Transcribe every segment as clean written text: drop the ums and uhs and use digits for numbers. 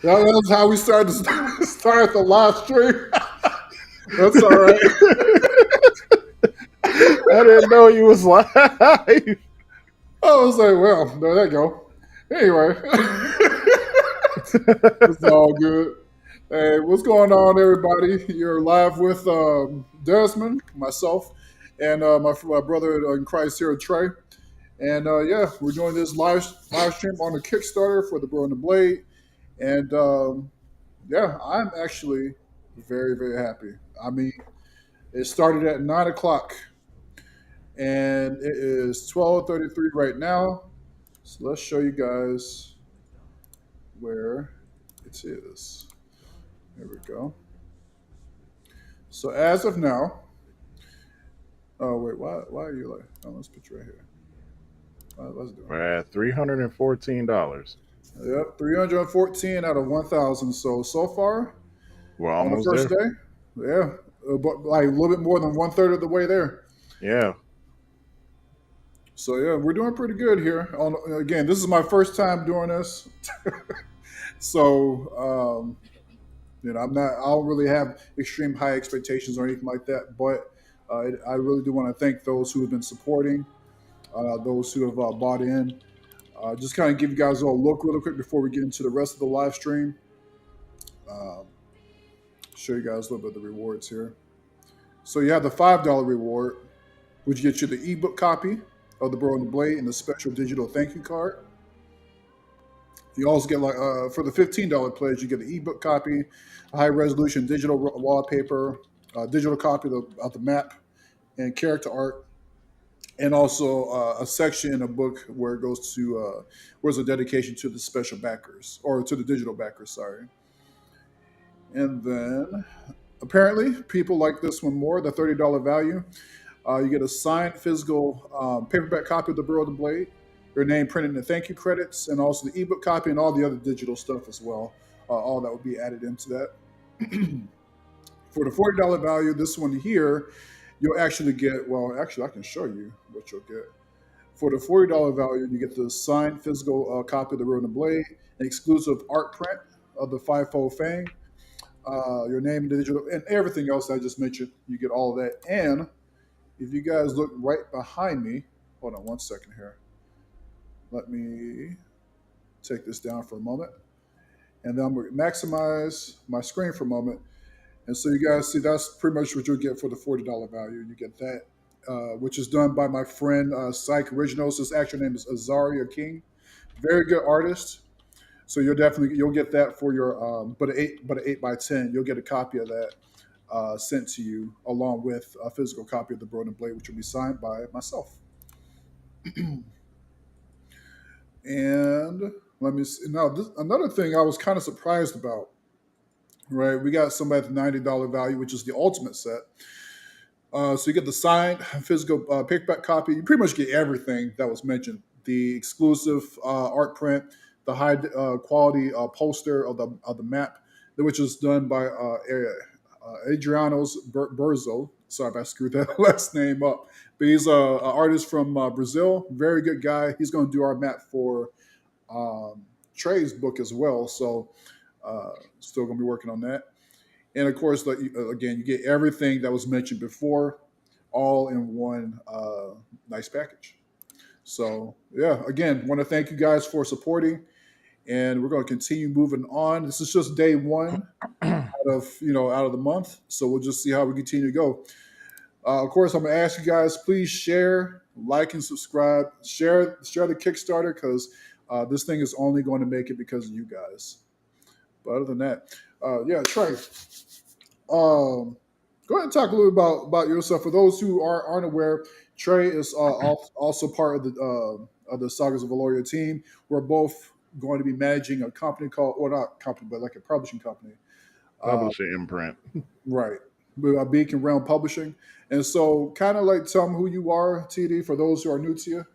That's how we started to start the live stream. That's all right. I didn't know you was live. I was like, well, there you go. Anyway, it's all good. Hey, what's going on, everybody? You're live with Desmond, myself, and my brother in Christ here, Trey. And yeah, we're doing this live stream on the Kickstarter for the Burrow and the Blade. And yeah, I'm actually very, very happy. I mean, it started at 9 o'clock, and it is 12:33 right now. So let's show you guys where it is. There we go. So as of now, oh wait, why are you like? Oh, let's put you right here. Let's do We're at $314. it. Yep, 314 out of 1,000. So far We're on the almost first there. day, yeah, but like a little bit more than one third of the way there. Yeah. So yeah, we're doing pretty good here. Again, this is my first time doing this, so I don't really have extreme high expectations or anything like that. But I really do want to thank those who have been supporting, those who have bought in. Just kind of give you guys a look real quick before we get into the rest of the live stream. Um, show you guys a little bit of the rewards here. So you have the $5 reward, which gets you the ebook copy of the Burrow and the Blade and the special digital thank you card. You also get for the $15 pledge, you get the ebook copy, a high resolution digital wallpaper, digital copy of the map and character art, and also a section in a book where it goes to where's a dedication to the special backers or to the digital backers. Sorry. And then apparently people like this one more, the $30 value. You get a signed physical paperback copy of the Burrow of the Blade, your name printed in the thank you credits, and also the ebook copy and all the other digital stuff as well. All that will be added into that. For the $40 value, this one here, you'll actually get, well, actually, I can show you what you'll get. For the $40 value, you get the signed physical copy of the Burrow and the Blade, an exclusive art print of the Fivefold Fang, your name, the digital, and everything else I just mentioned. You get all of that. And if you guys look right behind me, hold on one second here. Let me take this down for a moment. And then I'm going to maximize my screen for a moment. And so you guys see that's pretty much what you'll get for the $40 value. You get that, which is done by my friend Psych Originals. His actual name is Azaria King. Very good artist. So you'll get that for your but an 8x10. You'll get a copy of that sent to you along with a physical copy of the Burrow and Blade, which will be signed by myself. And let me see. Now, another thing I was kind of surprised about, right? We got somebody at the $90 value, which is the ultimate set. So you get the signed physical paperback copy. You pretty much get everything that was mentioned. The exclusive art print, the high quality poster of the map, which is done by Adriano's Burzo. Sorry if I screwed that last name up. But he's an artist from Brazil. Very good guy. He's going to do our map for Trey's book as well. So still going to be working on that. And of course, again, you get everything that was mentioned before, all in one nice package. So yeah, again, want to thank you guys for supporting, and we're going to continue moving on. This is just day one out of the month, so we'll just see how we continue to go. Of course, I'm going to ask you guys, please share, like, and subscribe. Share the Kickstarter because this thing is only going to make it because of you guys. But other than that, yeah, Trey, go ahead and talk a little about yourself. For those who aren't aware, Trey is also part of the Sagas of Valoria team. We're both going to be managing a company called, or not company, but like a publishing company. Publishing imprint. Right. Beacon Realm Publishing. And so kind of like tell them who you are, TD, for those who are new to you.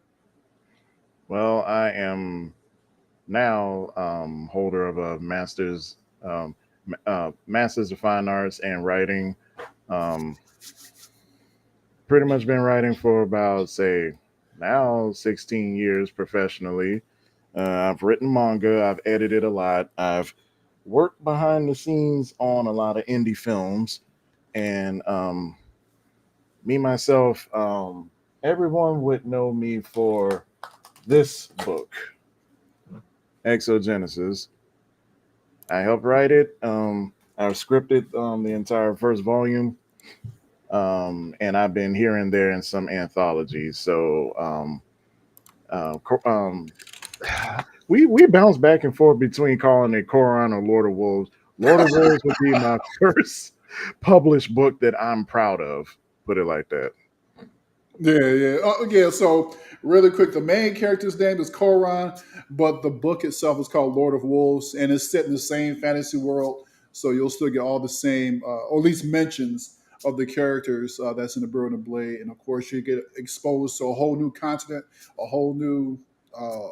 Well, I am now holder of a master's of fine arts and writing. Um, pretty much been writing for about say now 16 years professionally. I've written manga. I've edited a lot. I've work behind the scenes on a lot of indie films, and me myself, everyone would know me for this book, Exogenesis. I helped write it. I've scripted the entire first volume, and I've been here and there in some anthologies. So we bounce back and forth between calling it Koran or Lord of Wolves. Lord of Wolves would be my first published book that I'm proud of. Put it like that. Yeah, yeah. Yeah, so really quick, the main character's name is Koran, but the book itself is called Lord of Wolves, and it's set in the same fantasy world. So you'll still get all the same, or at least mentions of the characters that's in the Burrow and the Blade. And of course, you get exposed to a whole new continent, a whole new uh,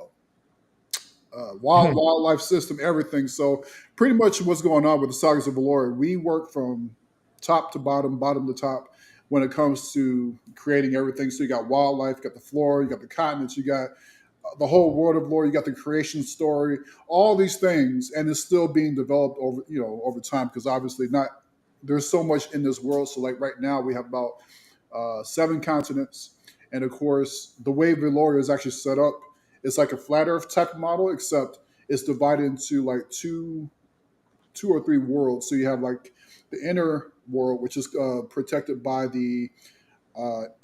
wildlife system, everything. So pretty much what's going on with the Sagas of Valor, we work from top to bottom, bottom to top when it comes to creating everything. So you got wildlife, you got the flora, you got the continents, you got the whole world of lore, you got the creation story, all these things, and it's still being developed over over time because obviously not there's so much in this world. So like right now we have about 7 continents, and of course the way Veloria is actually set up, it's like a flat Earth type model, except it's divided into like two or three worlds. So you have like the inner world, which is protected by the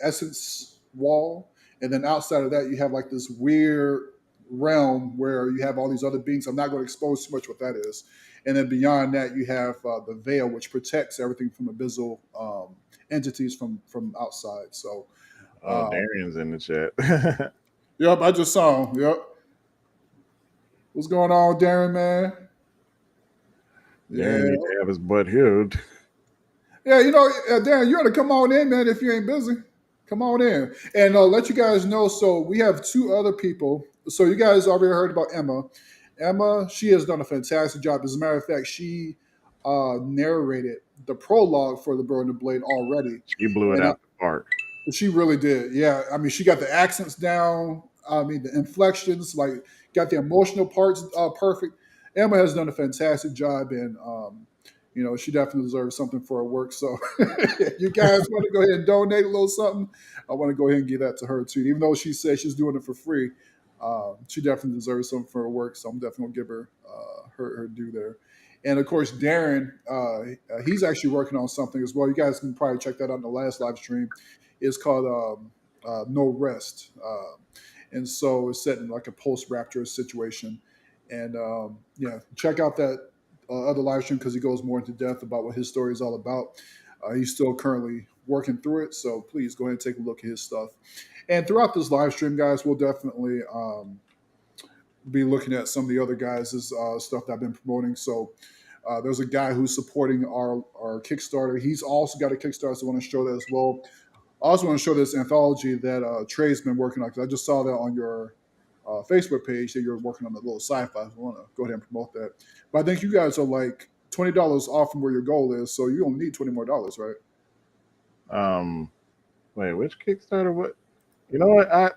essence wall, and then outside of that, you have like this weird realm where you have all these other beings. I'm not going to expose too much what that is. And then beyond that, you have the veil, which protects everything from abyssal entities from outside. So, Oh, um, Darian's in the chat. yep, I just saw him. Yep, what's going on, Darren, man? Darian Yeah, need to have his butt healed. yeah. Darren, you ought to come on in, man. If you ain't busy, come on in, and let you guys know. So we have 2 other people. So you guys already heard about Emma. Emma, she has done a fantastic job. As a matter of fact, she narrated the prologue for the Burn the Blade already, She blew it and out the park. she really did. Yeah, I mean, she got the accents down. I mean, the inflections, like, got the emotional parts perfect. Emma has done a fantastic job, and she definitely deserves something for her work. So, if you guys want to go ahead and donate a little something, I want to go ahead and give that to her too. Even though she says she's doing it for free, she definitely deserves something for her work. So, I'm definitely gonna give her her due there. And of course, Darren, he's actually working on something as well. You guys can probably check that out in the last live stream. It's called No Rest. And so it's set in like a post Rapture situation. And yeah, check out that other live stream because he goes more into depth about what his story is all about. He's still currently working through it. So please go ahead and take a look at his stuff. And throughout this live stream, guys, we'll definitely be looking at some of the other guys' stuff that I've been promoting. So there's a guy who's supporting our Kickstarter. He's also got a Kickstarter, so I want to show that as well. I also want to show this anthology that Trey's been working on because I just saw that on your Facebook page that you're working on a little sci-fi. So I want to go ahead and promote that. But I think you guys are like $20 off from where your goal is, so you don't need $20 more, right? Um, Wait, which Kickstarter? What? You know what? I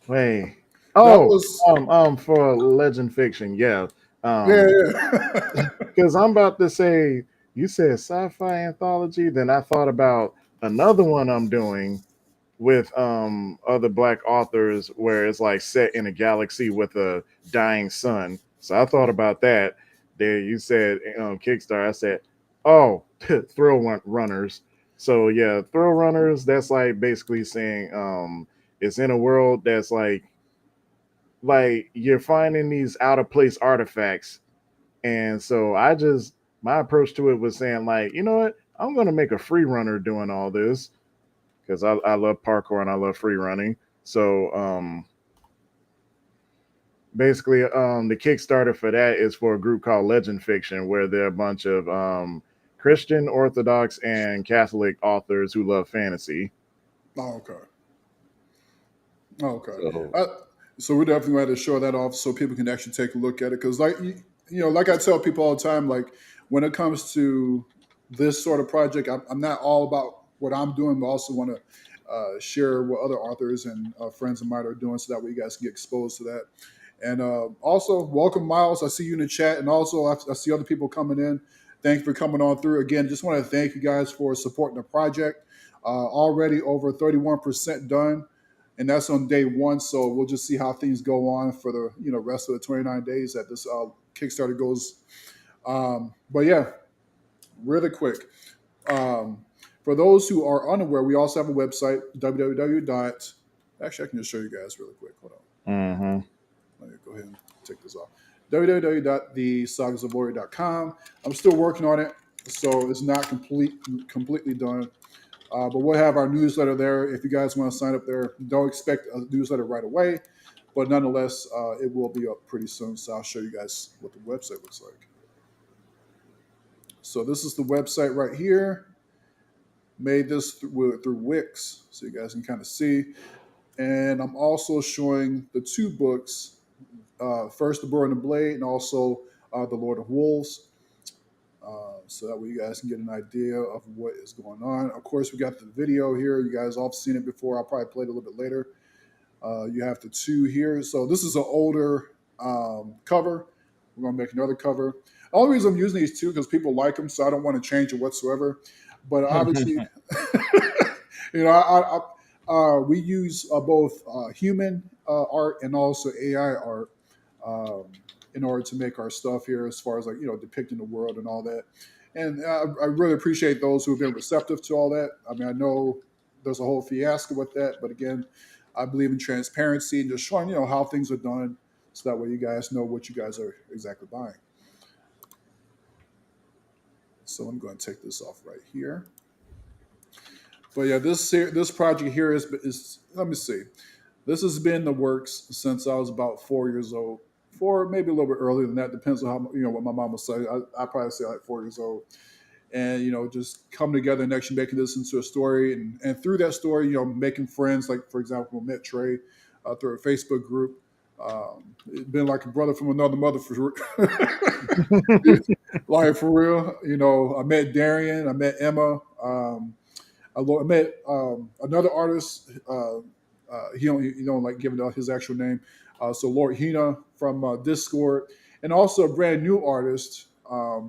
wait. That Oh, was for Legend Fiction, yeah. yeah, Um, yeah. because I'm about to say you said sci-fi anthology, then I thought about another one I'm doing with other black authors where it's like set in a galaxy with a dying sun. So I thought about that. There you said Kickstarter. I said, oh, runners. So yeah, thrill runners. That's like basically saying it's in a world that's like you're finding these out of place artifacts, and so my approach to it was saying like, you know what, I'm gonna make a free runner doing all this because I love parkour and I love free running. So basically, the Kickstarter for that is for a group called Legend Fiction, where there are a bunch of Christian, Orthodox, and Catholic authors who love fantasy. Oh, okay. Oh, okay. So Uh, so we're definitely going to show that off so people can actually take a look at it. Because, like like I tell people all the time, like when it comes to this sort of project, I'm not all about what I'm doing, but also want to share what other authors and friends of mine are doing, so that way you guys can get exposed to that. And also, welcome, Miles. I see you in the chat, and also I see other people coming in. Thanks for coming on through. Again, just want to thank you guys for supporting the project. Already over 31% done, and that's on day one. So we'll just see how things go on for the rest of the 29 days that this Kickstarter goes. But yeah, really quick. Um, for those who are unaware, we also have a website, www. Actually, I can just show you guys really quick. Hold on. Mm-hmm. Let me go ahead and take this off. www.thesagasofwarrior.com. I'm still working on it, so it's not completely done. But we'll have our newsletter there. If you guys want to sign up there, don't expect a newsletter right away, but nonetheless, it will be up pretty soon. So I'll show you guys what the website looks like. So this is the website right here. Made this through Wix, so you guys can kind of see. And I'm also showing the two books, first The Burrow and the Blade, and also The Lord of Wolves. So that way you guys can get an idea of what is going on. Of course, we got the video here. You guys all have seen it before. I'll probably play it a little bit later. You have the two here. So this is an older cover. We're going to make another cover. The only reason I'm using these two because people like them, so I don't want to change it whatsoever. But obviously, we use both human art and also AI art in order to make our stuff here, as far as depicting the world and all that. And I really appreciate those who have been receptive to all that. I mean, I know there's a whole fiasco with that, but again, I believe in transparency and just showing how things are done, so that way you guys know what you guys are exactly buying. So I'm going to take this off right here. But yeah, this project here is let me see. This has been in the works since I was about 4 years old. Four, maybe a little bit earlier than that. Depends on how what my mom will say. I probably say like 4 years old, and just come together and actually making this into a story, and through that story, making friends. Like for example, I met Trey through a Facebook group. It's been like a brother from another mother for like for real. I met Darian. I met Emma. I met another artist. He don't like giving out his actual name. So Lord Hina from Discord, and also a brand new artist I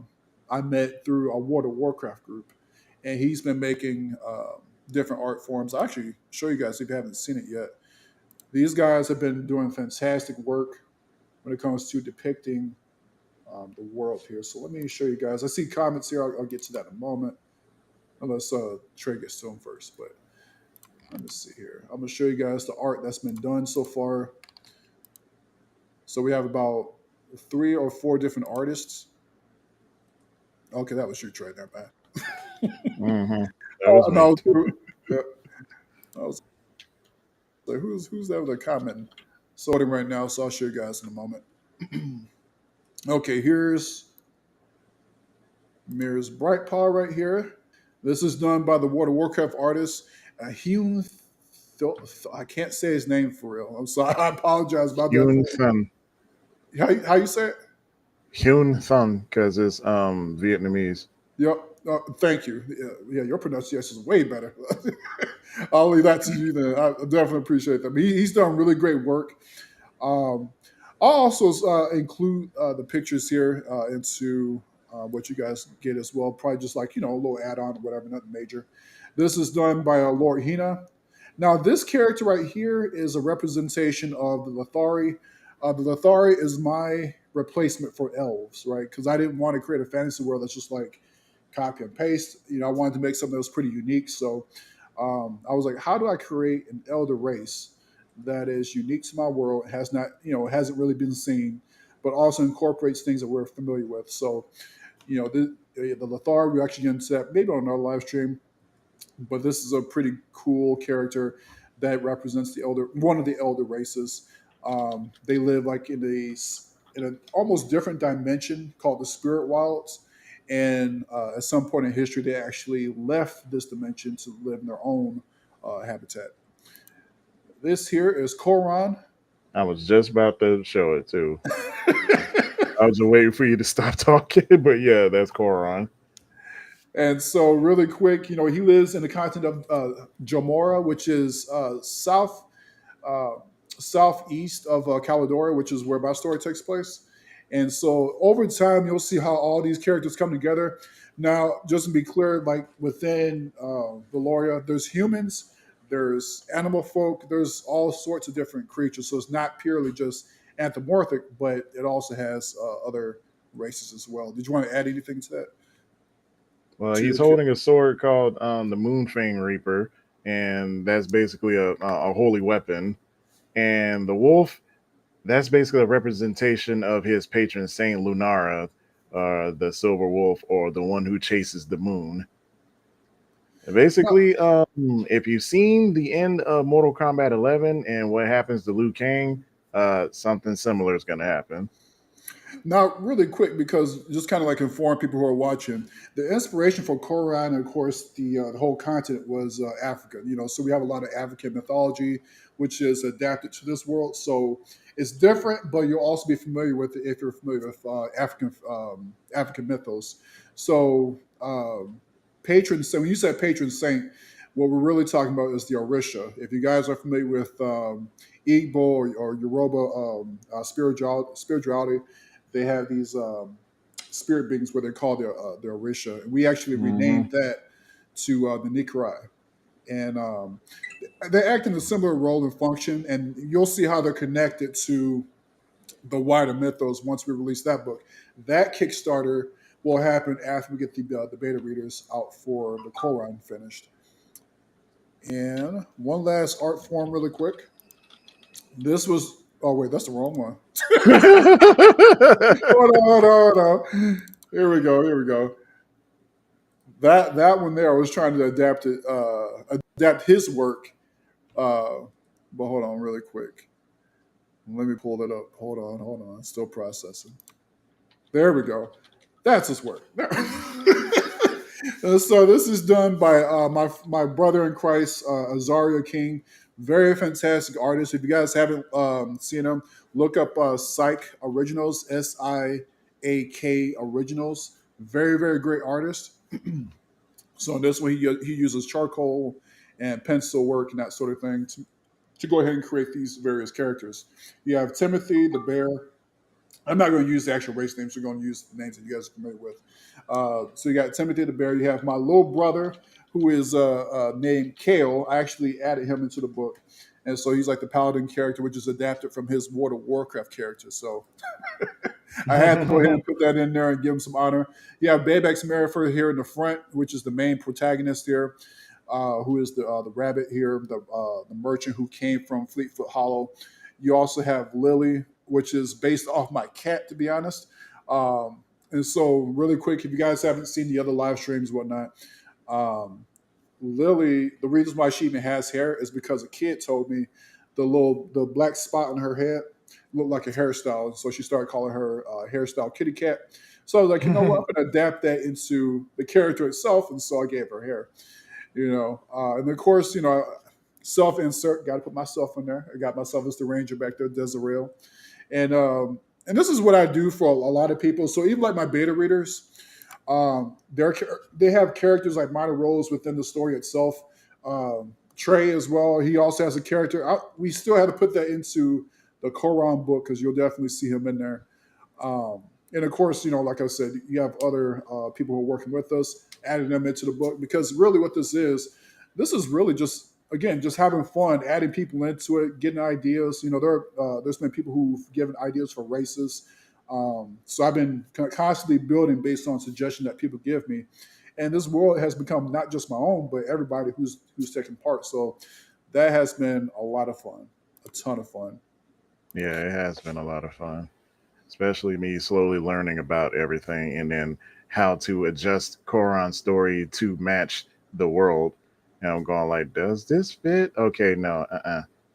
met through a World of Warcraft group, and he's been making different art forms. I'll actually show you guys if you haven't seen it yet. These guys have been doing fantastic work when it comes to depicting the world here. So let me show you guys. I see comments here. I'll get to that in a moment. Unless Trey gets to them first, but let me see here. I'm gonna show you guys the art that's been done so far. So we have about 3 or 4 different artists. Okay, that was you, Trey. Never mind. Mm-hmm. That was me. No, yeah. I was like, who's that with a comment? Sorting right now, so I'll show you guys in a moment. Okay, here's Mirror's Bright Paw right here. This is done by the World of Warcraft artist Hugh. I can't say his name for real. I'm sorry. I apologize about Hyun that. Thun. How you say it? Hyun Thun, because it's Vietnamese. Yep. Thank you. Yeah, your pronunciation is way better. I'll leave that to you then. I definitely appreciate that. But he's done really great work. I'll also include the pictures here into what you guys get as well. Probably just like, a little add-on or whatever, nothing major. This is done by Lord Hina. Now, this character right here is a representation of the Lothari. The Lothari is my replacement for elves, right? Because I didn't want to create a fantasy world that's just like copy and paste. I wanted to make something that was pretty unique. So I was like, how do I create an elder race that is unique to my world, has not, hasn't really been seen, but also incorporates things that we're familiar with. So, the Lothar, we actually get into that maybe on our live stream, but this is a pretty cool character that represents one of the elder races. They live like in an almost different dimension called the Spirit Wilds. And at some point in history, they actually left this dimension to live in their own habitat. This here is Koran. I was just about to show it too. I was waiting for you to stop talking, but yeah, that's Koran. And so, really quick, he lives in the continent of Jamora, which is south southeast of Caledoria, which is where my story takes place. And so over time, you'll see how all these characters come together. Now, just to be clear, like within Valoria, there's humans, there's animal folk, there's all sorts of different creatures. So it's not purely just anthropomorphic, but it also has other races as well. Did you want to add anything to that? Well, To he's your holding a sword called the Moonfang Reaper, and that's basically a holy weapon. And the wolf, that's basically a representation of his patron saint Lunara, the silver wolf, or the one who chases the moon. now, Basically, if you've seen the end of Mortal Kombat 11 and what happens to Liu Kang, something similar is going to happen. Now, really quick, because just kind of like inform people who are watching, the inspiration for Korra and, of course, the whole continent was Africa. So we have a lot of African mythology, which is adapted to this world. So it's different, but you'll also be familiar with it if you're familiar with African mythos. So, patron saint. When you said patron saint, what we're really talking about is the Orisha. If you guys are familiar with Igbo or Yoruba spirituality, they have these spirit beings where they're called the Orisha. We actually Hmm. renamed that to the Nikirai. And they act in a similar role and function, and you'll see how they're connected to the wider mythos once we release that book. That Kickstarter will happen after we get the beta readers out for the Koran finished. And one last art form, really quick. This was, oh, wait, that's the wrong one. Hold on, hold on, hold on. Here we go. Here we go. That one there, I was trying to adapt his work. But hold on, really quick. Let me pull that up. Hold on. Still processing. There we go. That's his work. So this is done by my brother in Christ, Azaria King. Very fantastic artist. If you guys haven't seen him, look up Psych Originals, SIAK Originals. Very, very great artist. So in this one, he uses charcoal and pencil work and that sort of thing to go ahead and create these various characters. You have Timothy the bear. I'm not going to use the actual race names. We're going to use the names that you guys are familiar with. So you got Timothy the bear. You have my little brother who is named Kale. I actually added him into the book. And so he's like the paladin character, which is adapted from his World of Warcraft character. So I had to go ahead and put that in there and give him some honor. You have Baybex Merrifer here in the front, which is the main protagonist here, who is the rabbit here, the merchant who came from Fleetfoot Hollow. You also have Lily, which is based off my cat, to be honest. And so, really quick, if you guys haven't seen the other live streams, whatnot, um, Lily, the reason why she even has hair is because a kid told me the black spot on her head looked like a hairstyle, so she started calling her hairstyle Kitty Cat. So I was like, you know what, I'm gonna adapt that into the character itself, and so I gave her hair. And of course, self insert, got to put myself in there. I got myself as the ranger back there, Desiree, and this is what I do for a lot of people. So even like my beta readers, they have characters like minor roles within the story itself. Trey as well. He also has a character. We still have to put that into the Koran book because you'll definitely see him in there. Um, and of course, like I said, you have other people who are working with us, adding them into the book because really what this is really just again just having fun, adding people into it, getting ideas. There's been people who've given ideas for races. So I've been constantly building based on suggestions that people give me, and this world has become not just my own, but everybody who's taking part. So that has been a lot of fun, a ton of fun. Yeah, it has been a lot of fun, especially me slowly learning about everything and then how to adjust Koran's story to match the world. And I'm going like, does this fit? Okay, no,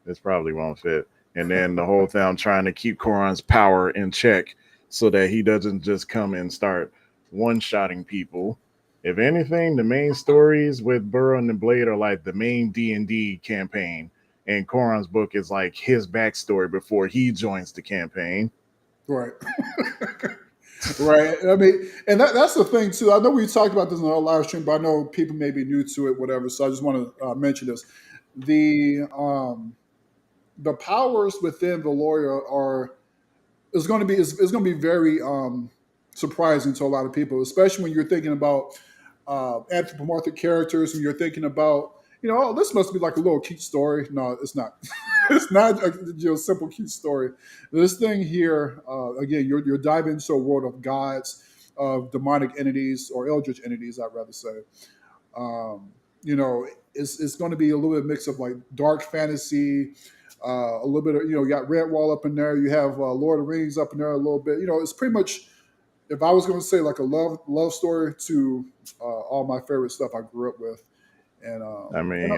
this probably won't fit. And then the whole thing, I'm trying to keep Koran's power in check so that he doesn't just come and start one-shotting people. If anything, the main stories with Burrow and the Blade are like the main D&D campaign, and Koran's book is like his backstory before he joins the campaign. Right. Right. I mean, and that's the thing too. I know we talked about this in our live stream, but I know people may be new to it, whatever. So I just want to mention this. The the powers within Valoria are is going to be very surprising to a lot of people, especially when you're thinking about anthropomorphic characters, and you're thinking about, oh, this must be like a little cute story. No, it's not. It's not a simple cute story. This thing here, again, you're diving into a world of gods, of demonic entities or eldritch entities, I'd rather say. Um, it's going to be a little bit mix of like dark fantasy, a little bit of, you got Redwall up in there. You have Lord of the Rings up in there a little bit. It's pretty much, if I was going to say like a love story to all my favorite stuff I grew up with, and I mean,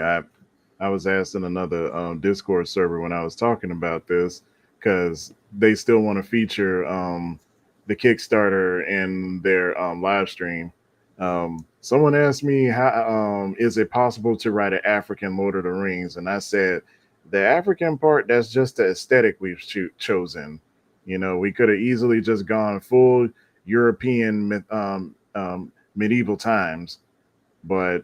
I was asked in another Discord server when I was talking about this because they still want to feature the Kickstarter in their live stream. Someone asked me, how is it possible to write an African Lord of the Rings? And I said, the African part, that's just the aesthetic we've chosen. We could have easily just gone full European medieval times, but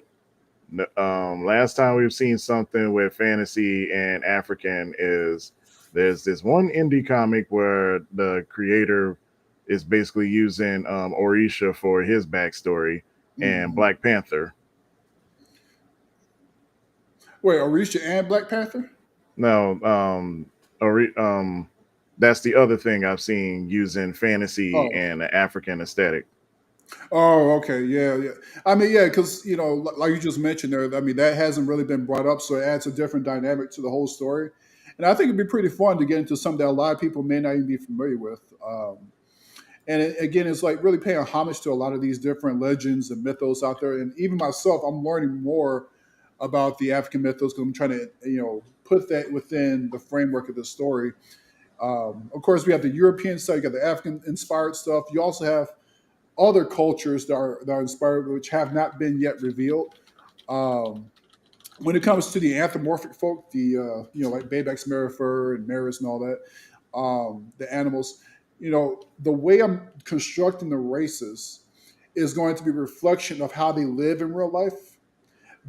last time we've seen something with fantasy and African is there's this one indie comic where the creator is basically using Orisha for his backstory and mhm. Black Panther. Wait, Orisha and Black Panther? No, that's the other thing I've seen using fantasy Oh, and African aesthetic. oh, okay, yeah, yeah. I mean, yeah, because like you just mentioned there, I mean, that hasn't really been brought up, so it adds a different dynamic to the whole story, and I think it'd be pretty fun to get into something that a lot of people may not even be familiar with. And again, it's like really paying homage to a lot of these different legends and mythos out there. And even myself, I'm learning more about the African mythos because I'm trying to, put that within the framework of the story. Of course, we have the European side, you got the African inspired stuff. You also have other cultures that are inspired, which have not been yet revealed. Um, when it comes to the anthropomorphic folk, the like Bayback's Marifer and Maris and all that, the animals, the way I'm constructing the races is going to be a reflection of how they live in real life,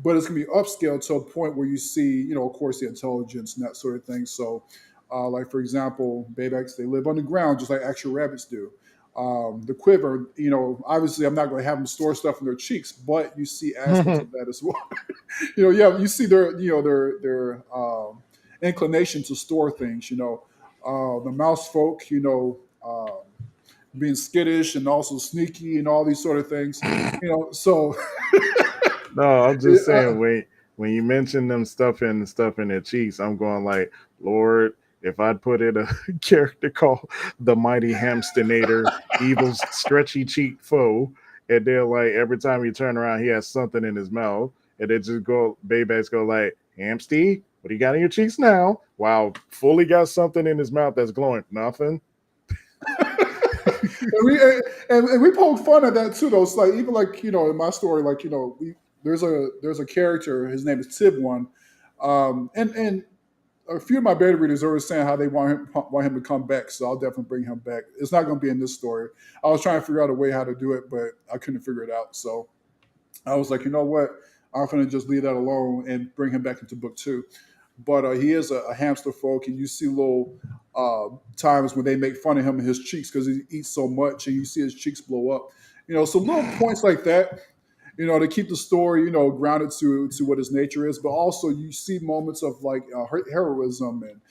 but it's going to be upscaled to a point where you see, of course, the intelligence and that sort of thing. So, like for example, Baybacks, they live underground just like actual rabbits do. The quiver, obviously, I'm not going to have them store stuff in their cheeks, but you see aspects of that as well. Yeah, you see their inclination to store things. The mouse folk, being skittish and also sneaky and all these sort of things. So No, I'm just saying when you mention them stuff in their cheeks, I'm going like, Lord, if I'd put in a character called the Mighty Hamstonator, evil stretchy cheek foe, and then like every time you turn around, he has something in his mouth, and then just go, Baybacks go like, Hamsty, what do you got in your cheeks now? Wow, fully got something in his mouth that's glowing. Nothing. and we poke fun at that too, though. It's like even like in my story, like there's a character. His name is Tib One, and a few of my beta readers are saying how they want him to come back. So I'll definitely bring him back. It's not going to be in this story. I was trying to figure out a way how to do it, but I couldn't figure it out. So I was like, you know what? I'm going to just leave that alone and bring him back into book two. But he is a hamster folk, and you see little times when they make fun of him and his cheeks because he eats so much, and you see his cheeks blow up. So little points like that, to keep the story, grounded to what his nature is, but also you see moments of like heroism and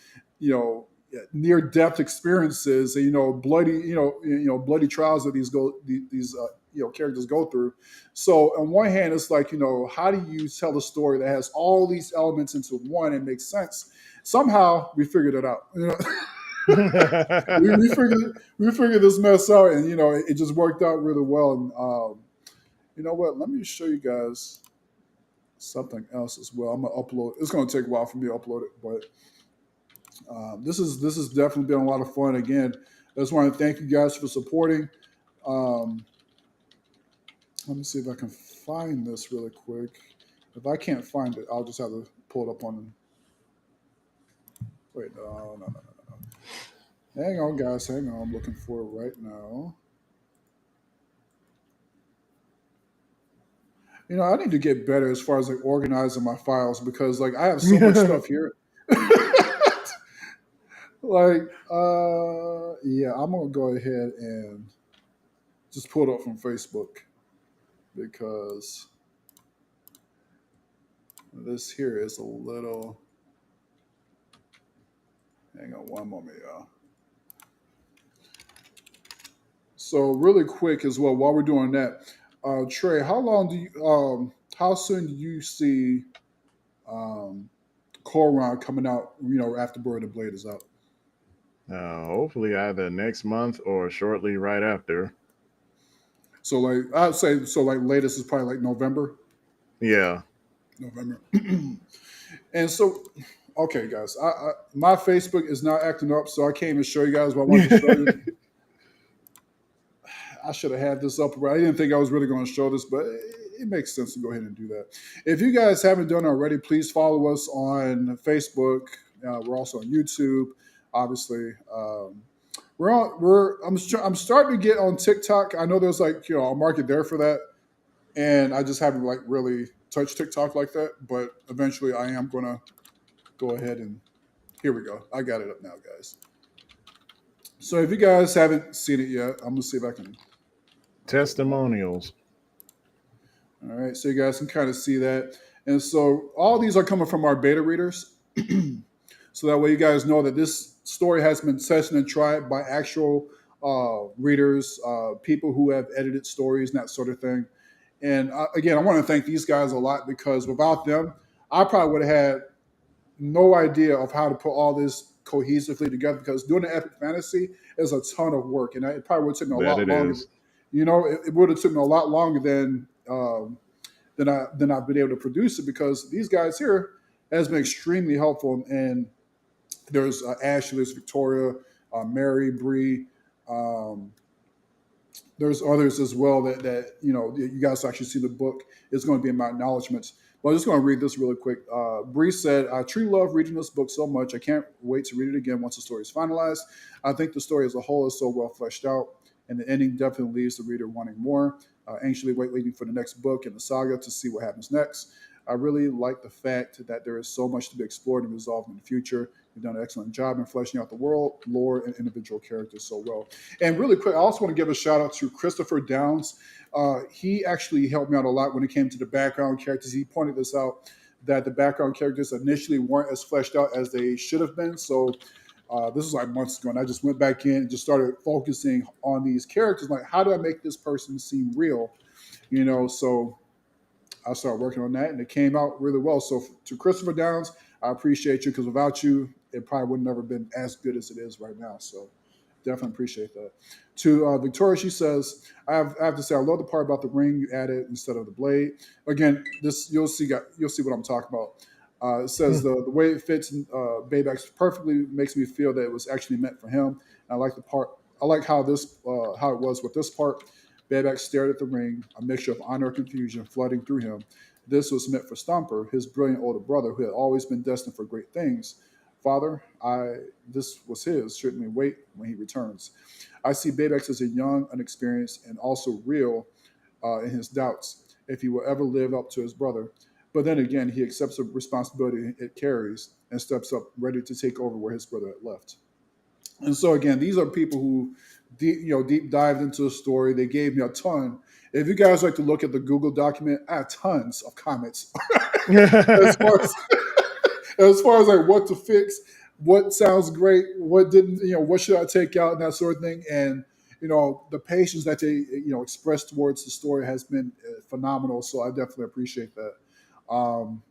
near death experiences, and bloody, bloody trials that these characters go through. So on one hand, it's like how do you tell a story that has all these elements into one and makes sense? Somehow we figured it out. We figured this mess out, and it just worked out really well. And you know what? Let me show you guys something else as well. I'm gonna upload. It's gonna take a while for me to upload it, but this has definitely been a lot of fun. Again, I just want to thank you guys for supporting. Um, let me see if I can find this really quick. If I can't find it, I'll just have to pull it up on. Wait, no, no, no, no, no. Hang on, guys. Hang on. I'm looking for it right now. I need to get better as far as like organizing my files because like I have so much stuff here. Like, yeah, I'm gonna go ahead and just pull it up from Facebook because this here is a little. Hang on one moment, y'all. So really quick as well, while we're doing that, Trey, how soon do you see um, Koron coming out? After Burrow the Blade is out. Hopefully either next month or shortly right after. So like I'd say, so like latest is probably like November. Yeah. November. And so, okay, guys, my Facebook is now acting up, so I can't even show you guys what I wanted to show you. I should have had this up. I didn't think I was really going to show this, but it makes sense to go ahead and do that. If you guys haven't done it already, please follow us on Facebook. We're also on YouTube, obviously. I'm starting to get on TikTok. I know there's like a market there for that, and I just haven't like really touched TikTok like that. But eventually, I am gonna go ahead and here we go. I got it up now, guys. So if you guys haven't seen it yet, I'm gonna see if I can pull it up. Testimonials. All right, so you guys can kind of see that. And so all these are coming from our beta readers. So that way you guys know that this story has been tested and tried by actual readers, people who have edited stories and that sort of thing. And again, I want to thank these guys a lot because without them, I probably would have had no idea of how to put all this cohesively together because doing an epic fantasy is a ton of work. And it probably would have taken me a That lot it longer. is. It would have taken me a lot longer than I've been able to produce it because these guys here has been extremely helpful. And there's Ashley, there's Victoria, Mary, Bree. Um, there's others as well that you guys actually see the book. It's going to be in my acknowledgments. But I'm just going to read this really quick. Bree said, "I truly love reading this book so much. I can't wait to read it again once the story is finalized. I think the story as a whole is so well fleshed out, and the ending definitely leaves the reader wanting more. Anxiously waiting for the next book in the saga to see what happens next. I really like the fact that there is so much to be explored and resolved in the future. You've done an excellent job in fleshing out the world, lore, and individual characters so well." And really quick, I also want to give a shout out to Christopher Downs. He actually helped me out a lot when it came to the background characters. He pointed this out that the background characters initially weren't as fleshed out as they should have been. So this was like months ago, and I just went back in and just started focusing on these characters. Like, how do I make this person seem real? So I started working on that, and it came out really well. So to Christopher Downs, I appreciate you because without you, it probably would never been as good as it is right now. So definitely appreciate that. To Victoria, she says, I have to say, I love the part about the ring you added instead of the blade. Again, this you'll see what I'm talking about. It says the way it fits in Bayback's perfectly makes me feel that it was actually meant for him. And I like the part. I like how how it was with this part. Bayback stared at the ring, a mixture of honor and confusion flooding through him. This was meant for Stomper, his brilliant older brother, who had always been destined for great things. Father, this was his. Shouldn't we wait when he returns? I see Bayback as a young, unexperienced, and also real in his doubts if he will ever live up to his brother. But then again, he accepts the responsibility it carries and steps up, ready to take over where his brother had left. And so again, these are people who deep dived into the story. They gave me a ton. If you guys like to look at the Google document, I have tons of comments as far as like what to fix, what sounds great, what didn't, what should I take out, and that sort of thing. And the patience that they expressed towards the story has been phenomenal. So I definitely appreciate that. Um,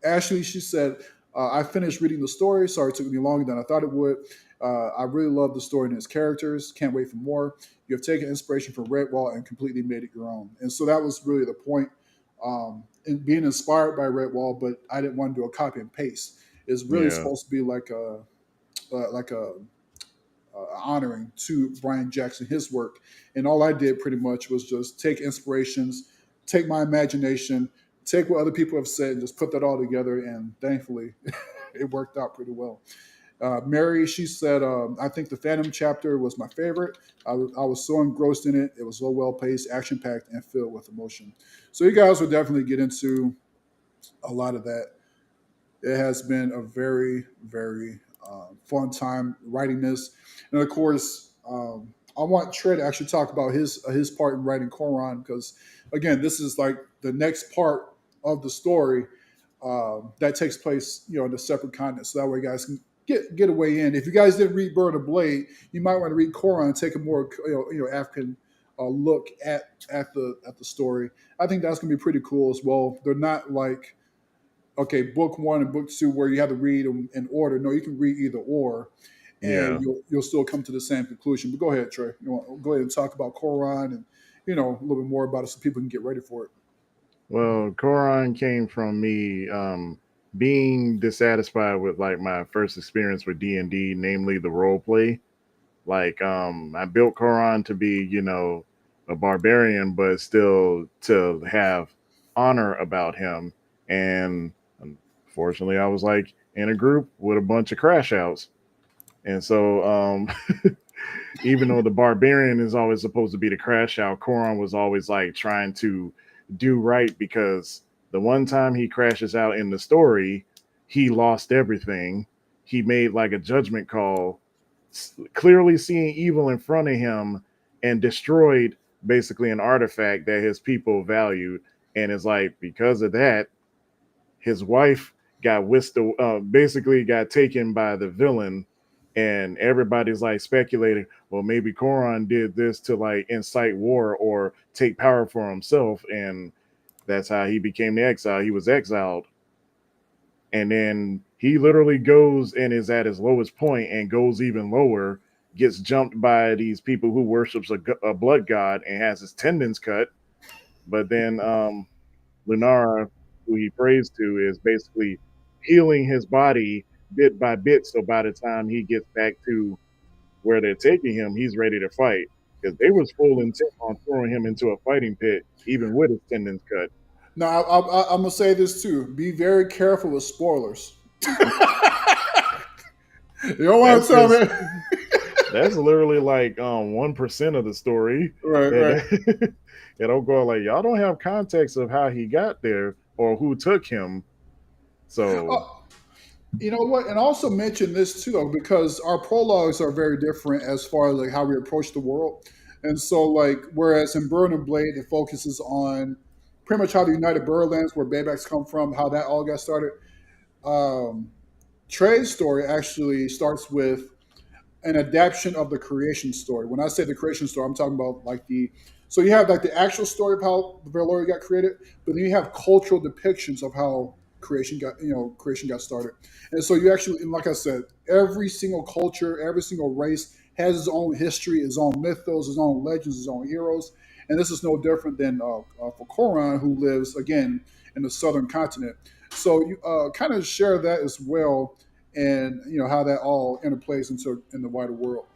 Ashley, she said, I finished reading the story. Sorry it took me longer than I thought it would. I really love the story and its characters. Can't wait for more. You have taken inspiration from Redwall and completely made it your own. And so that was really the point. In being inspired by Redwall, but I didn't want to do a copy and paste. It's really Yeah. supposed to be like a honoring to Brian Jackson, his work. And all I did pretty much was just take inspirations, take my imagination, take what other people have said, and just put that all together. And thankfully, it worked out pretty well. Mary, she said, I think the Phantom chapter was my favorite. I was so engrossed in it. It was so well paced, action packed, and filled with emotion. So you guys will definitely get into a lot of that. It has been a very, very fun time writing this. And of course, I want Trey to actually talk about his part in writing Koran because, again, this is like the next part of the story that takes place, in a separate continent. So that way, guys can get a way in. If you guys didn't read Bird of Blade, you might want to read Koran and take a more African look at the story. I think that's gonna be pretty cool as well. They're not like okay, book one and book two where you have to read in order. No, you can read either or, and Yeah. you'll still come to the same conclusion. But go ahead, Trey. Go ahead and talk about Koran and a little bit more about it so people can get ready for it. Well, Koron came from me being dissatisfied with like my first experience with D&D, namely the role play. Like I built Koron to be, a barbarian, but still to have honor about him. And unfortunately, I was like in a group with a bunch of crash outs. And so even though the barbarian is always supposed to be the crash out, Koron was always like trying to do right because the one time he crashes out in the story, he lost everything. He made like a judgment call, clearly seeing evil in front of him, and destroyed basically an artifact that his people valued. And it's like because of that, his wife got whisked, basically got taken by the villain, and everybody's like speculating, well, maybe Koron did this to like incite war or take power for himself, and that's how he became the exile. He was exiled, and then he literally goes and is at his lowest point and goes even lower, gets jumped by these people who worships a blood god and has his tendons cut. But then Lunara, who he prays to, is basically healing his body bit by bit. So by the time he gets back to where they're taking him, he's ready to fight. Because they was full intent on throwing him into a fighting pit, even with his tendons cut. Now, I'm gonna say this too: be very careful with spoilers. You don't want That's to tell just me. that's literally like 1% of the story. Right, right. That it don't go like y'all don't have context of how he got there or who took him. So Oh, you know what? And also mention this too, though, because our prologues are very different as far as like how we approach the world. And so, like, whereas in Burn and Blade, it focuses on pretty much how the United Burrowlands, where Baybacks come from, how that all got started. Um, Trey's story actually starts with an adaptation of the creation story. When I say the creation story, I'm talking about like so you have like the actual story of how the Veloria got created, but then you have cultural depictions of how creation got started. And so you actually, and like I said, every single culture, every single race has its own history, its own mythos, its own legends, its own heroes. And this is no different than for Koran, who lives again in the southern continent. So you kind of share that as well, and how that all interplays into in the wider world.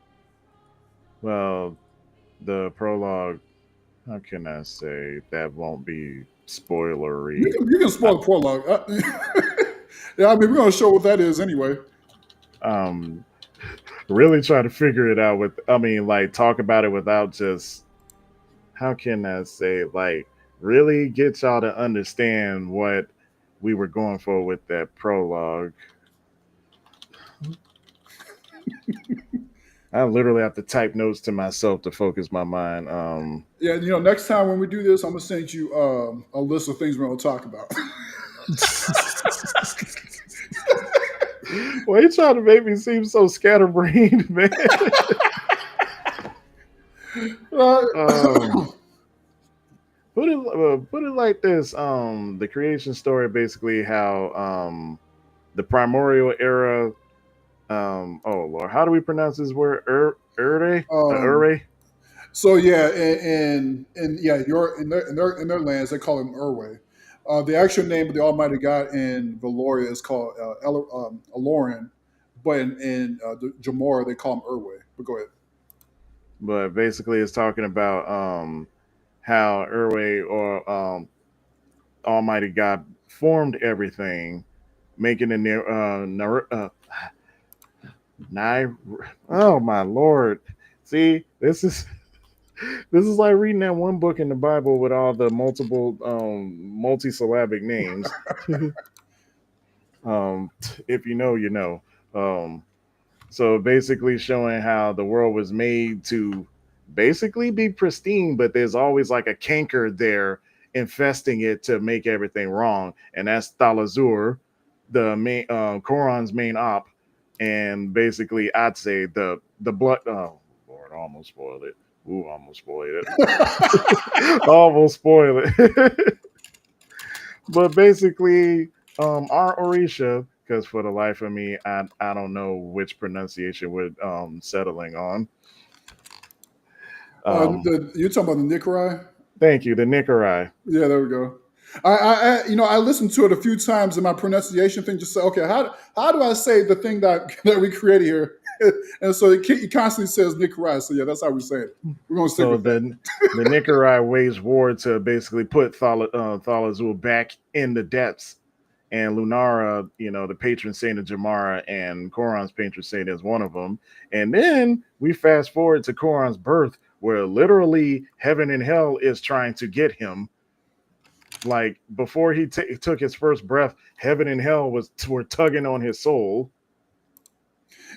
well, the prologue, how can I say that won't be You spoilery? can you can Uh, spoil the prologue. Yeah, I mean we're gonna show what that is anyway. Um, really try to figure it out with, I mean, like talk about it without just, how can I say, like really get y'all to understand what we were going for with that prologue. I literally have to type notes to myself to focus my mind. Yeah, next time when we do this, I'm gonna send you a list of things we're gonna talk about. Well, you trying to make me seem so scatterbrained, man. um, Right. put it like this: the creation story, basically how the primordial era. Oh Lord, how do we pronounce this word? um, Ure. so yeah, and yeah, you're in their lands. They call him Urwe. The actual name of the Almighty God in Valoria is called Aloran, but in the Jamora they call him Urwe. But go ahead. But basically, it's talking about how Ure or Almighty God formed everything, making a Ni- oh my lord. See, this is like reading that one book in the Bible with all the multiple multi-syllabic names. If you know, you know. So basically showing how the world was made to basically be pristine, but there's always like a canker there infesting it to make everything wrong. And that's Thalazur, the main Koron's main op. And basically I'd say the blood oh Lord, I almost spoiled it. Ooh, almost spoiled it. Almost spoiled it. But basically, our Orisha, because for the life of me, I don't know which pronunciation we're settling on. Um, You're talking about the Nikolai? Thank you, the Nicarai. Yeah, there we go. I listened to it a few times, and my pronunciation thing just said, okay, how do I say the thing that that we created here? And so it constantly says Nikolai. So yeah, that's how we say it. We're gonna stick So with that. the Nicarai waged war to basically put Thalazul back in the depths. And Lunara, the patron saint of Jamara, and Koron's patron saint is one of them. And then we fast forward to Koron's birth, where literally heaven and hell is trying to get him. Like before he took his first breath, heaven and hell were tugging on his soul.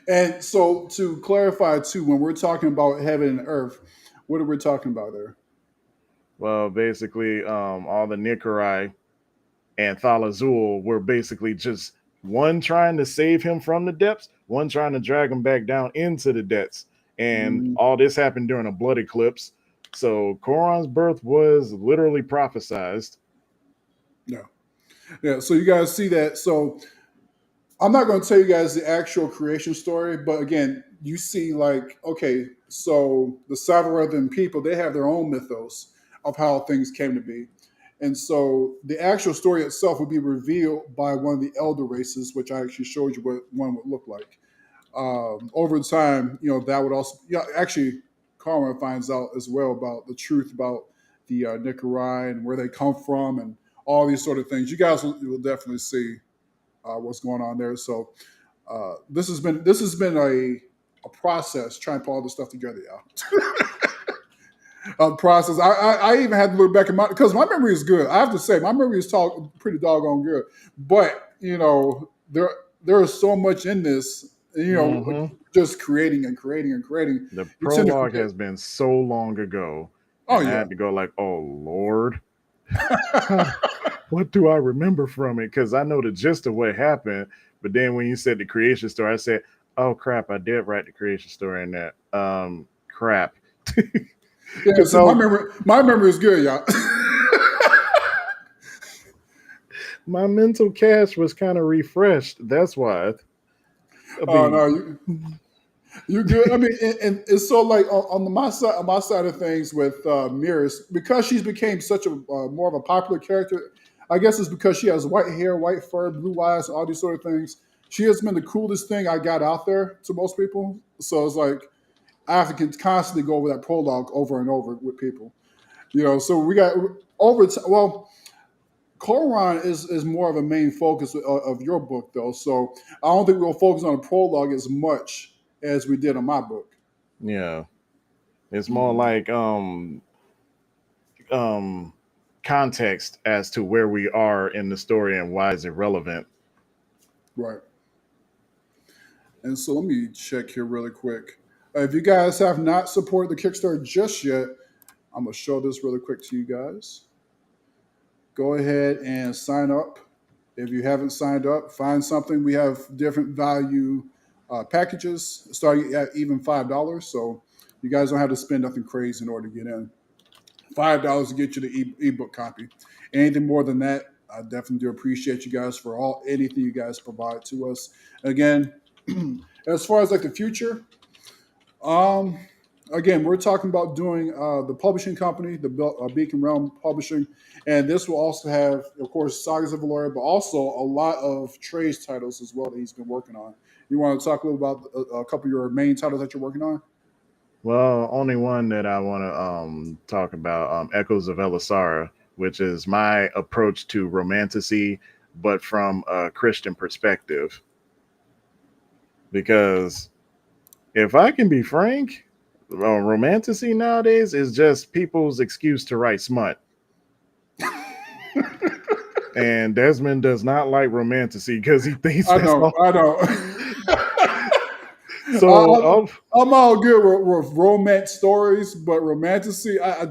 And so to clarify too, when we're talking about heaven and earth, what are we talking about there? Well, basically, all the Nicarai and Thalazul were basically just one trying to save him from the depths, one trying to drag him back down into the depths. And Mm, all this happened during a blood eclipse. So Koron's birth was literally prophesized. yeah, yeah. So you guys see that. So I'm not going to tell you guys the actual creation story, but again, you see, like, okay, so the Savarathan people, they have their own mythos of how things came to be. And so the actual story itself would be revealed by one of the elder races, which I actually showed you what one would look like. Over time, that would also, yeah, actually, Karma finds out as well about the truth about the Nicarai and where they come from and all these sort of things. You guys will definitely see what's going on there. So this has been a process trying to put all this stuff together, y'all. A process. I even had to look back at my because my memory is good. I have to say my memory is pretty doggone good. But there is so much in this. Mm-hmm. Just creating and creating and creating. The You tend to prologue forget. has been so long ago, Oh and I yeah. had to go like, "Oh Lord, what do I remember from it?" Because I know the gist of what happened, but then when you said the creation story, I said, "Oh crap, I did write the creation story in that." Crap. Yeah. Because See, my memory is good, y'all. my mental cache was kind of refreshed. That's why. I Oh mean, no, you're good. I mean, and it's so like on my side of things with Mirrors, because she's became such a more of a popular character. I guess it's because she has white hair, white fur, blue eyes, all these sort of things. She has been the coolest thing I got out there to most people. So it's like I have to constantly go over that prologue over and over with people. So we got over. Well, Koran is more of a main focus of your book, though. So I don't think we'll focus on the prologue as much as we did on my book. yeah, it's more Mhm. like um context as to where we are in the story and why is it relevant. Right. And so let me check here really quick. If you guys have not supported the Kickstarter just yet, I'm going to show this really quick to you guys. Go ahead and sign up. If you haven't signed up, find something. We have different value packages starting at even $5. So you guys don't have to spend nothing crazy in order to get in. $5 to get you the ebook copy. Anything more than that, I definitely do appreciate you guys for anything you guys provide to us. Again, as far as like the future, um, again, we're talking about doing the publishing company, the Beacon Realm Publishing, and this will also have, of course, Sagas of Valoria, but also a lot of trades titles as well that he's been working on. You want to talk a little about a couple of your main titles that you're working on? Well, only one that I want to talk about, Echoes of Elisara, which is my approach to romantasy, but from a Christian perspective. Because if I can be frank, romantasy nowadays is just people's excuse to write smut. And Desmond does not like romantasy because he thinks I that's know, all. I know. So I, I'm all good with romance stories, but romanticy, I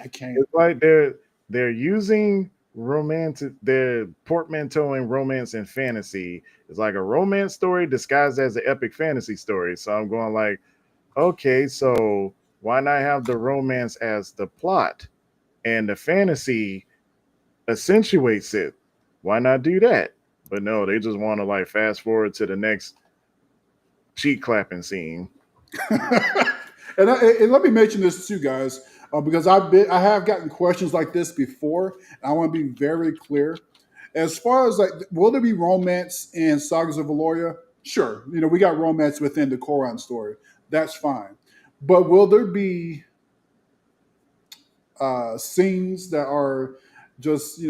can't. it's like they're using romantic, they're portmanteauing romance and fantasy. It's like a romance story disguised as an epic fantasy story. So I'm going like, okay, so why not have the romance as the plot and the fantasy accentuates it? Why not do that? But no, they just want to like fast forward to the next cheek clapping scene. And let me mention this too, guys, because I have gotten questions like this before, and I want to be very clear. As far as like, will there be romance in Sagas of Valoria? Sure, we got romance within the Koran story. That's fine, but will there be scenes that are just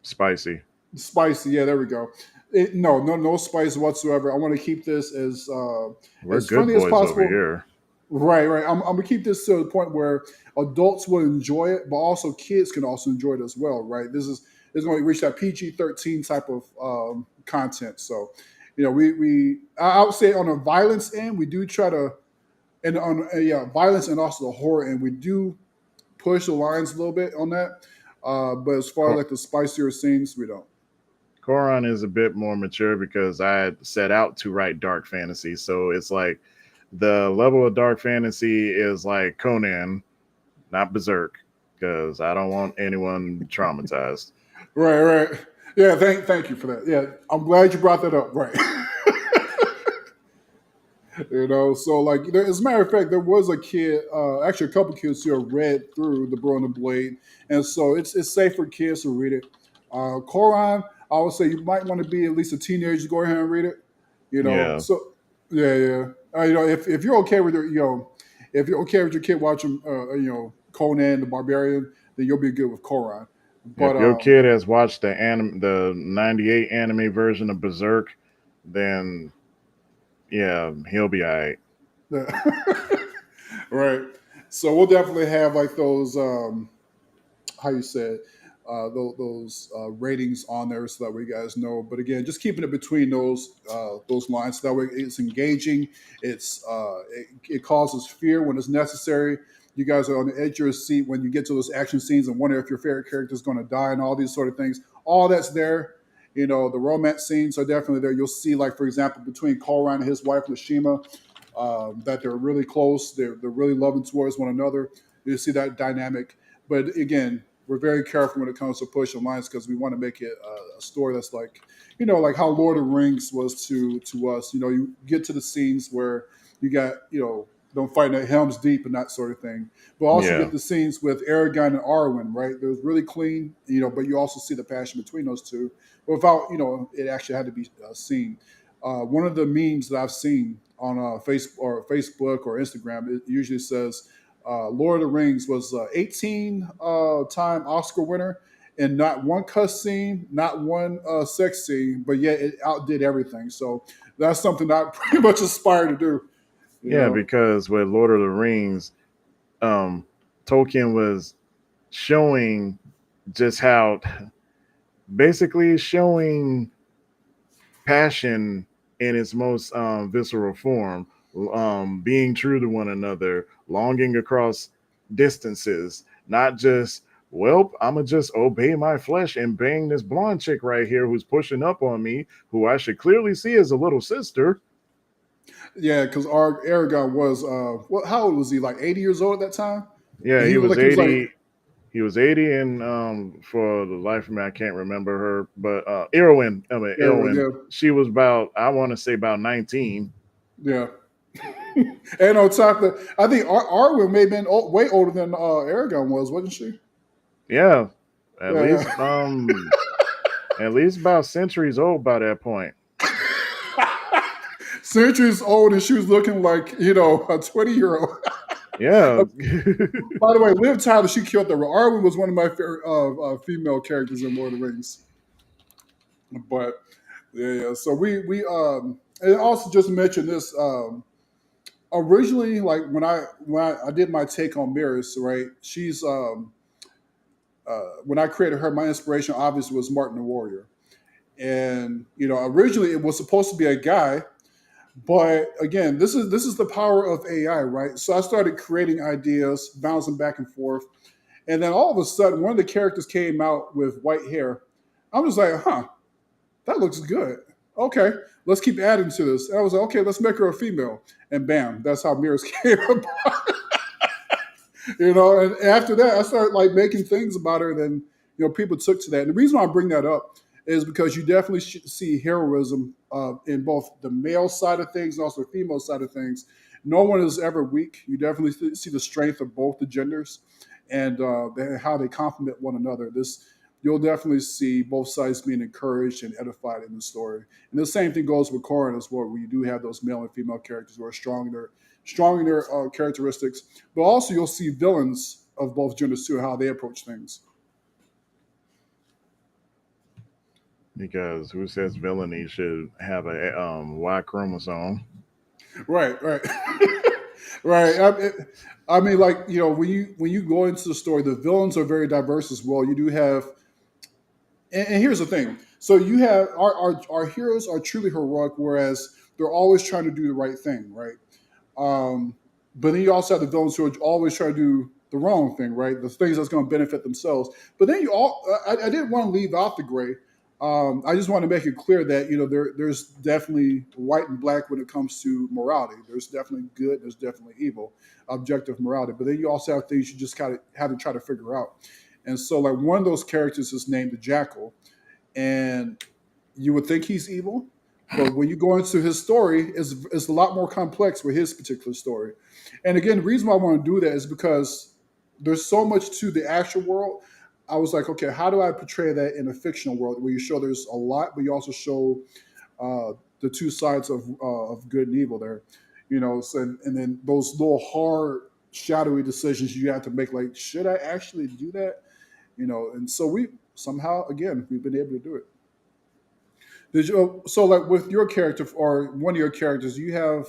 Spicy. spicy? Yeah, there we go. No spice whatsoever. I want to keep this We're as good funny as boys over possible. here. Right. I'm gonna keep this to the point where adults will enjoy it, but also kids can also enjoy it as well. Right. This is going to reach that PG-13 type of content. So, I would say on a violence end, we do try to, and on violence and also the horror end, we do push the lines a little bit on that. But as far as Co- like the spicier scenes, we don't. Koran is a bit more mature because I had set out to write dark fantasy. So it's like the level of dark fantasy is like Conan, not Berserk, because I don't want anyone traumatized. Right. Yeah. Thank you for that. Yeah. I'm glad you brought that up. Right. So like, as a matter of fact, there was a kid, actually a couple kids who have read through the Burrow and the Blade, and so it's safe for kids to read it. Koran, I would say you might want to be at least a teenager to go ahead and read it. Yeah. So yeah. If you're okay with if you're okay with your kid watching, Conan the Barbarian, then you'll be good with Koran. But If your kid has watched the '98 anime version of Berserk, then yeah, he'll be all right. right. So we'll definitely have like those. How you said those ratings on there so that way you guys know. But again, just keeping it between those lines so that way it's engaging. It causes fear when it's necessary. You guys are on the edge of your seat when you get to those action scenes and wonder if your favorite character is going to die and all these sort of things. All that's there. The romance scenes are definitely there. You'll see, like for example, between Colran and his wife Lashima, that they're really close. They're really loving towards one another. You see that dynamic. But again, we're very careful when it comes to pushing lines because we want to make it a story that's like, like how Lord of the Rings was to us. You get to the scenes where you got, them fighting at Helm's Deep and that sort of thing. But also Yeah, get the scenes with Aragorn and Arwen, right? It was really clean, but you also see the passion between those two without, it actually had to be seen. One of the memes that I've seen on Facebook or Instagram, it usually says, Lord of the Rings was 18 time Oscar winner, and not one cuss scene, not one sex scene, but yet it outdid everything. So that's something I pretty much aspire to do. You yeah, know, because with Lord of the Rings, um, Tolkien was showing just how basically showing passion in its most visceral form, being true to one another, longing across distances, not just, well, I'm going to just obey my flesh and bang this blonde chick right here who's pushing up on me, who I should clearly see as a little sister. yeah, because our Aragorn was how old was he? Like 80 years old at that time, Yeah, and he was he was like 80. He was 80, and for the life of me, I can't remember her. But yeah, Irwin, she was about, I want to say about 19. yeah. And on top of that, I think Arwen may have been way older than Aragorn was, wasn't she? Yeah, at least Yeah. um at least about centuries old by that point. Centuries old, and she was looking like a 20-year-old. Yeah. By the way, Liv Tyler, she killed the role. Arwen was one of my favorite female characters in Lord of the Rings. But yeah. So we and also just mention this. Originally, like when I did my take on Mirrors, right? She's when I created her, my inspiration obviously was Martin the Warrior, and originally it was supposed to be a guy, But again, this is the power of AI, right? So I started creating ideas, bouncing back and forth, and then all of a sudden, one of the characters came out with white hair. I was like, huh, that looks good. Okay, let's keep adding to this. And I was like, okay, let's make her a female, and bam, that's how Mirrors came about. And after that I started like making things about her. Then people took to that, and the reason why I bring that up is because you definitely see heroism in both the male side of things and also the female side of things. No one is ever weak. You definitely see the strength of both the genders, and how they complement one another. This You'll definitely see both sides being encouraged and edified in the story. And the same thing goes with Corin as well, where you do have those male and female characters who are strong in their characteristics, but also you'll see villains of both genders too, how they approach things. Because who says villainy should have a Y chromosome? Right, right, right. I mean, like when you go into the story, the villains are very diverse as well. You do have, and here's the thing. So you have our heroes are truly heroic, whereas they're always trying to do the right thing, right? Um, but then you also have the villains who are always trying to do the wrong thing, right? The things that's going to benefit themselves. But then I didn't want to leave out the gray. I just want to make it clear that there's definitely white and black when it comes to morality. There's definitely good. There's definitely evil, objective morality. But then you also have things you just kind of have to try to figure out. And so, like one of those characters is named the Jackal, and you would think he's evil, but when you go into his story, it's a lot more complex with his particular story. And again, the reason why I want to do that is because there's so much to the actual world. I was like, okay, how do I portray that in a fictional world where you show there's a lot, but you also show the two sides of good and evil there, So, and then those little hard, shadowy decisions you have to make, like, should I actually do that? And so we somehow again we've been able to do it. So like with your character or one of your characters, you have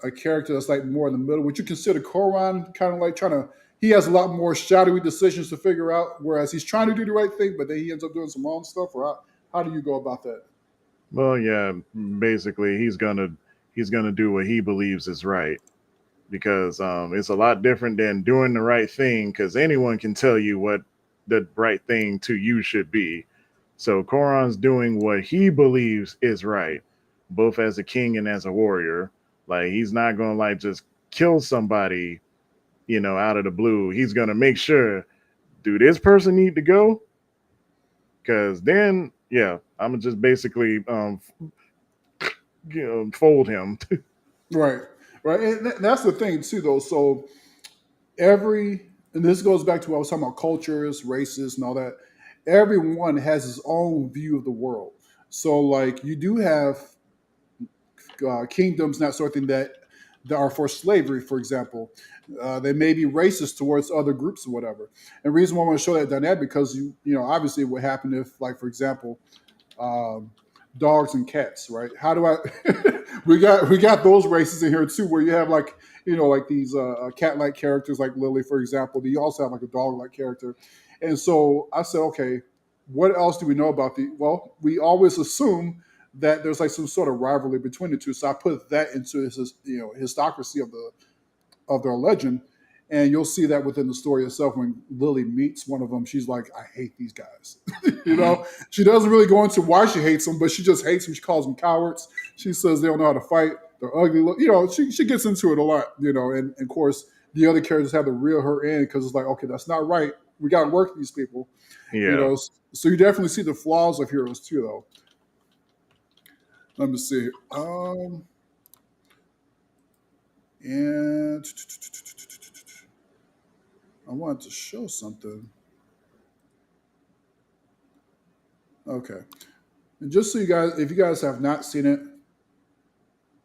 a character that's like more in the middle. Would you consider Koran kind of like trying to? He has a lot more shadowy decisions to figure out, whereas he's trying to do the right thing, but then he ends up doing some wrong stuff. Or how do you go about that? Well, yeah, basically he's gonna do what he believes is right because it's a lot different than doing the right thing because anyone can tell you what the right thing to you should be. So Koron's doing what he believes is right, both as a king and as a warrior. Like he's not gonna like just kill somebody, out of the blue. He's gonna make sure, do this person need to go? Because then, yeah, I'm gonna just basically fold him. Right, right, and that's the thing too, though. So and this goes back to what I was talking about, cultures, races, and all that. Everyone has his own view of the world. So like you do have kingdoms, that sort of thing, that are for slavery, for example. They may be racist towards other groups or whatever. And the reason why I want to show that dynamic because obviously what happened if, like, for example, um, dogs and cats, right? How do I? we got those races in here too, where you have like like these cat-like characters, like Lily, for example. You also have like a dog-like character, and so I said, okay, what else do we know about the? Well, we always assume that there's like some sort of rivalry between the two, so I put that into his histocracy of their legend. And you'll see that within the story itself. When Lily meets one of them, she's like, I hate these guys. She doesn't really go into why she hates them, but she just hates them. She calls them cowards. She says they don't know how to fight. They're ugly. She gets into it a lot, and of course, the other characters have to reel her in because it's like, okay, that's not right. We got to work with these people, Yeah. So you definitely see the flaws of heroes too, though. Let me see. And I wanted to show something. Okay. And just so you guys, if you guys have not seen it,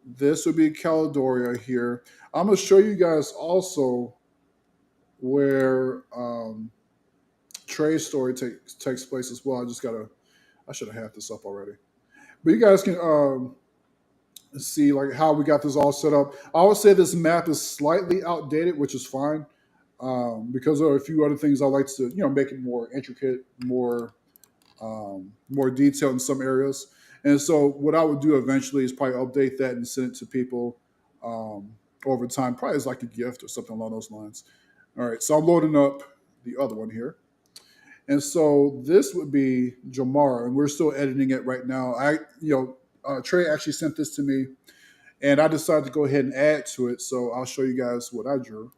this would be Caledoria here. I'm going to show you guys also where Trey's story takes place as well. I should have had this up already. But you guys can see like how we got this all set up. I would say this map is slightly outdated, which is fine. Because there are a few other things I like to, make it more intricate, more detailed in some areas. And so what I would do eventually is probably update that and send it to people over time, probably as like a gift or something along those lines. All right, so I'm loading up the other one here. And so this would be Jamar, and we're still editing it right now. Trey actually sent this to me, and I decided to go ahead and add to it. So I'll show you guys what I drew.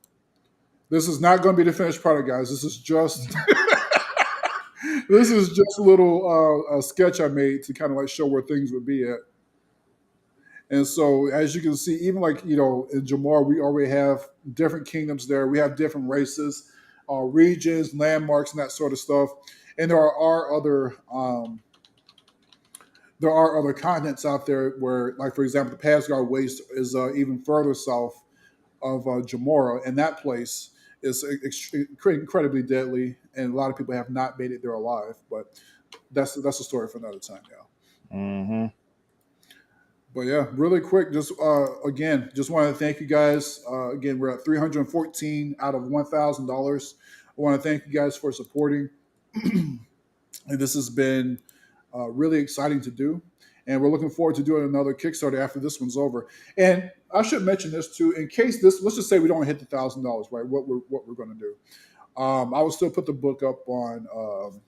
This is not going to be the finished product, guys. This is just this is just a little sketch I made to kind of like show where things would be at. And so, as you can see, even like in Jamar, we already have different kingdoms there. We have different races, regions, landmarks, and that sort of stuff. And there are other continents out there where, like for example, the Pasgard Waste is even further south of Jamora, and that place is incredibly deadly, and a lot of people have not made it there alive. But that's a story for another time, yeah. Mm-hmm. But yeah, really quick, just again, just want to thank you guys. Again, we're at 314 out of $1,000. I want to thank you guys for supporting, and this has been really exciting to do. And we're looking forward to doing another Kickstarter after this one's over. And I should mention this too, in case this, let's just say we don't hit the $1,000, right? What we're going to do. I will still put the book up on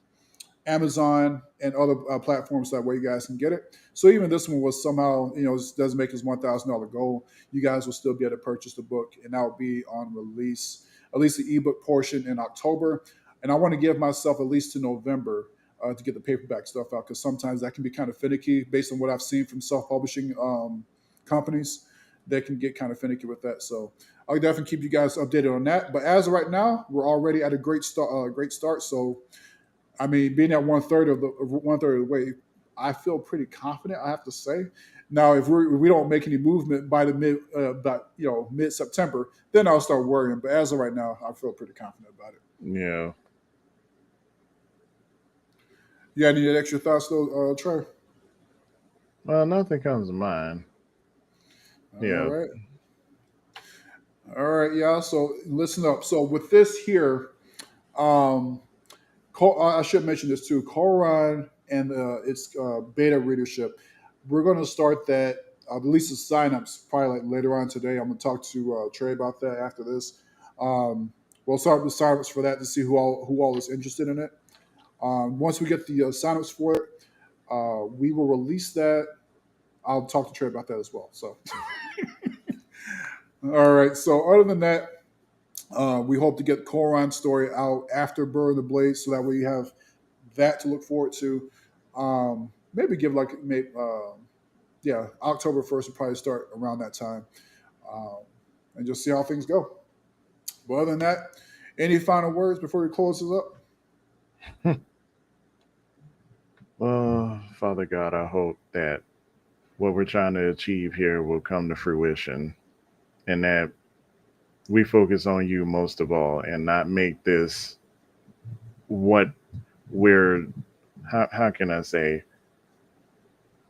Amazon and other platforms that way you guys can get it. So even this one was somehow, doesn't make his $1,000 goal. You guys will still be able to purchase the book, and that will be on release, at least the ebook portion in October. And I want to give myself at least to November to get the paperback stuff out, because sometimes that can be kind of finicky based on what I've seen from self-publishing companies. They can get kind of finicky with that. So I'll definitely keep you guys updated on that. But as of right now, we're already at a great start. So I mean, being at one-third of the way, I feel pretty confident, I have to say. Now, if we don't make any movement by the mid September, then I'll start worrying. But as of right now, I feel pretty confident about it. Yeah. You got any extra thoughts though, Trey? Well, nothing comes to mind. All Yeah. right. All right, y'all. So listen up. So with this here, um, I should mention this too. Koran and its beta readership. We're going to start that. At least the signups probably like later on today. I'm going to talk to Trey about that after this. We'll start with the signups for that to see who all is interested in it. Once we get the signups for it, we will release that. I'll talk to Trey about that as well. So, all right. So other than that, we hope to get Koran's story out after Burrow the Blade, so that way you have that to look forward to. Maybe give October 1st will probably start around that time, and just see how things go. But other than that, any final words before we close this up? Well, Father God, I hope that what we're trying to achieve here will come to fruition, and that we focus on you most of all, and not make this what we're, how can I say,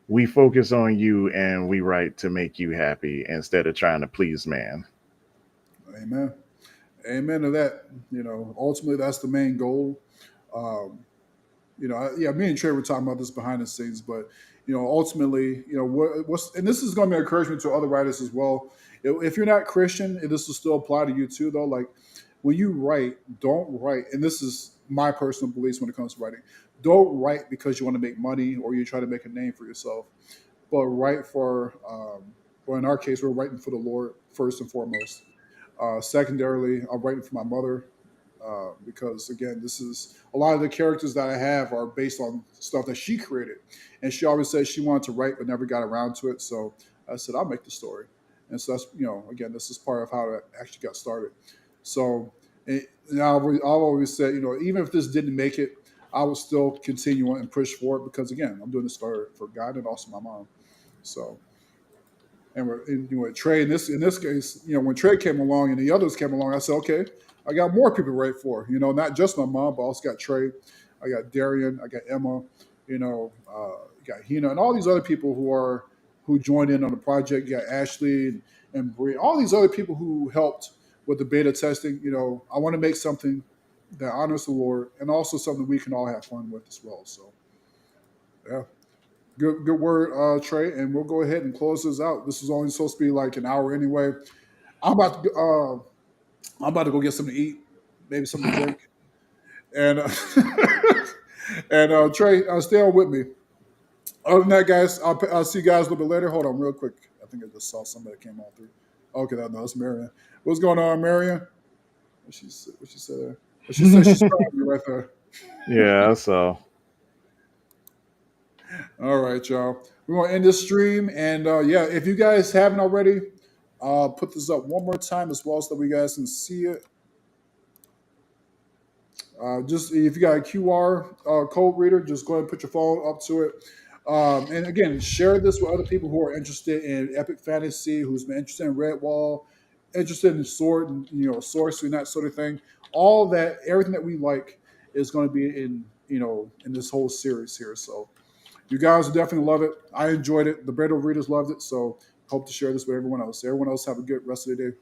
we focus on you and we write to make you happy instead of trying to please man. Amen. Amen to that. Ultimately, that's the main goal. Um, me and Trey were talking about this behind the scenes, but ultimately, what's and this is going to be encouragement to other writers as well. If you're not Christian, and this will still apply to you too, though. Like when you write, don't write, and this is my personal beliefs when it comes to writing. Don't write because you want to make money or you try to make a name for yourself, but write for, well, in our case, we're writing for the Lord first and foremost. Secondarily, I'm writing for my mother because again, this is a lot of the characters that I have are based on stuff that she created, and she always said she wanted to write but never got around to it. So I said I'll make the story, and so that's again, this is part of how it actually got started. So I've always said even if this didn't make it, I would still continue on and push for it because again, I'm doing this for God and also my mom. So. And with Trey in this case, when Trey came along and the others came along, I said, okay, I got more people to write for. Not just my mom, but I also got Trey, I got Darian, I got Emma, got Hina, and all these other people who joined in on the project. You got Ashley and Brie, all these other people who helped with the beta testing. I want to make something that honors the Lord and also something we can all have fun with as well. So, yeah. Good word, Trey. And we'll go ahead and close this out. This was only supposed to be like an hour anyway. I'm about to I'm about to go get something to eat, maybe something to drink, and and Trey, stay on with me. Other than that, guys, I'll see you guys a little bit later. Hold on, real quick. I think I just saw somebody that came on through. Okay, that's Marion. What's going on, Marion? What she said there? She said she's proud of you right there. Yeah, so All right, y'all. We're gonna end this stream, and yeah, if you guys haven't already, put this up one more time as well so that we guys can see it. Just if you got a QR code reader, just go ahead and put your phone up to it. And again, share this with other people who are interested in epic fantasy, who's been interested in Redwall, interested in sword and sorcery and that sort of thing. All that, everything that we like is going to be in in this whole series here. So you guys will definitely love it. I enjoyed it. The Burrow readers loved it. So hope to share this with everyone else. Everyone else have a good rest of the day.